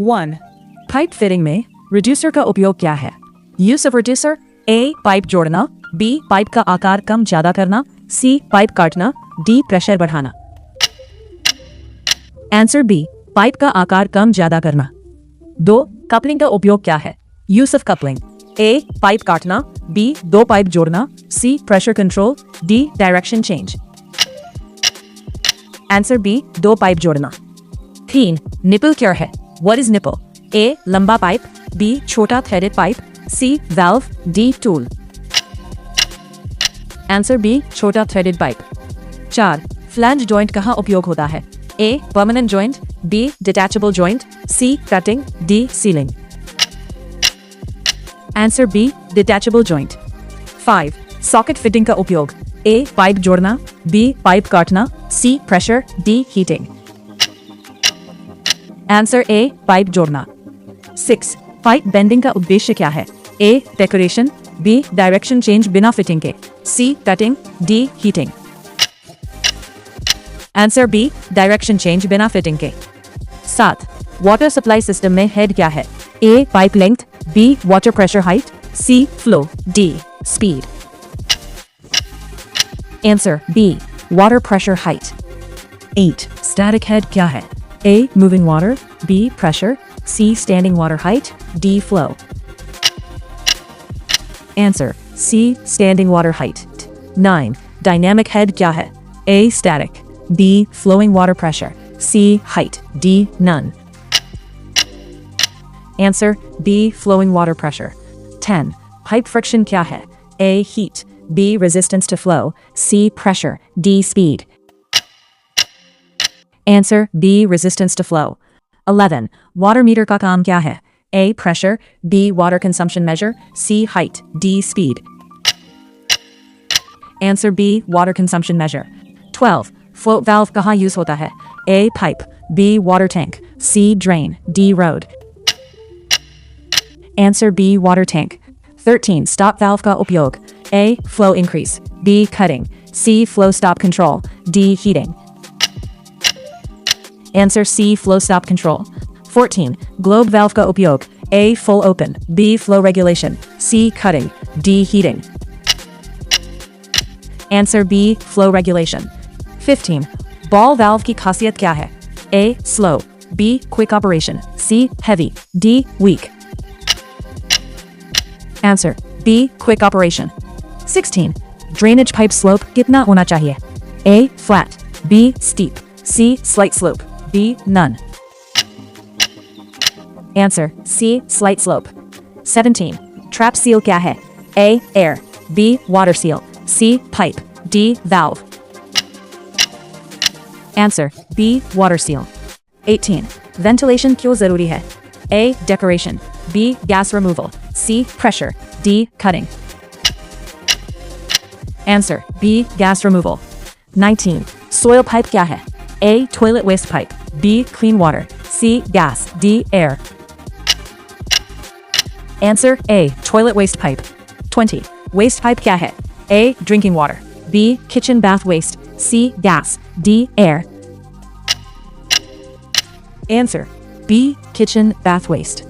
1. Pipe fitting में reducer का उपयोग क्या है? Use of reducer: A. Pipe जोड़ना, बी. पाइप का आकार कम ज्यादा करना, सी. पाइप काटना, डी. प्रेशर बढ़ाना। Answer B. पाइप का आकार कम ज्यादा करना। 2. कपलिंग का उपयोग क्या है? Use of coupling: A. Pipe काटना, बी. दो पाइप जोड़ना, C. Pressure control, D. Direction change. Answer B. दो पाइप जोड़ना। 3. निपल क्या है? What is nipple? ए. लंबा पाइप, बी. छोटा threaded pipe, C. Valve, D. Tool. Answer B. छोटा थ्रेडेड पाइप। 4. फ्लैंज जॉइंट कहाँ उपयोग होता है? A. Permanent joint, B. Detachable joint, C. Cutting, D. Sealing. Answer B. Detachable joint. 5. Socket fitting का उपयोग: A. Pipe जोड़ना, B. Pipe काटना, C. Pressure, D. Heating. Answer A. Pipe जोड़ना। 6. Pipe bending का उद्देश्य क्या है? A. Decoration, B. Direction change बिना फिटिंग के, C. Cutting, D. Heating. Answer B. Direction change बिना फिटिंग के। 7. वाटर सप्लाई सिस्टम में हेड क्या है? A. Pipe length, B. Water pressure height, C. Flow, D. Speed. Answer B. Water pressure height. 8. Static head क्या है? A. moving water, B. pressure, C. standing water height, D. flow. Answer C. standing water height. 9. dynamic head क्या है? A. static, B. flowing water pressure, C. height, D. none. Answer B. flowing water pressure. 10. pipe friction क्या है? A. heat, B. resistance to flow, C. pressure, D. speed. Answer B. resistance to flow. 11. water meter का काम क्या है? A. pressure, B. water consumption measure, C. height, D. speed. Answer B. water consumption measure. 12. float valve कहाँ use होता है? A. pipe, B. water tank, C. drain, D. road. Answer B. water tank. 13. stop valve का उपयोग: A. flow increase, B. cutting, C. flow stop control, D. heating. Answer C. flow stop control. 14. globe valve का उपयोग: A. full open, B. flow regulation, C. cutting, D. heating. Answer B. flow regulation. 15. ball valve की खासियत क्या है? A. slow, B. quick operation, C. heavy, D. weak. Answer B. quick operation. 16. drainage pipe slope कितना होना चाहिए? A. flat, B. steep, C. slight slope, B. none. Answer C. slight slope. 17. trap seal क्या है? A. air, B. water seal, C. pipe, D. valve. Answer B. water seal. 18. ventilation क्यों जरूरी है? A. decoration, B. gas removal, C. pressure, D. cutting. Answer B. gas removal. 19. soil pipe क्या है? A. toilet waste pipe, B. clean water, C. gas, D. air. Answer A. toilet waste pipe. 20. waste pipe क्या है? A. drinking water, B. kitchen bath waste, C. gas, D. air. Answer B. kitchen bath waste.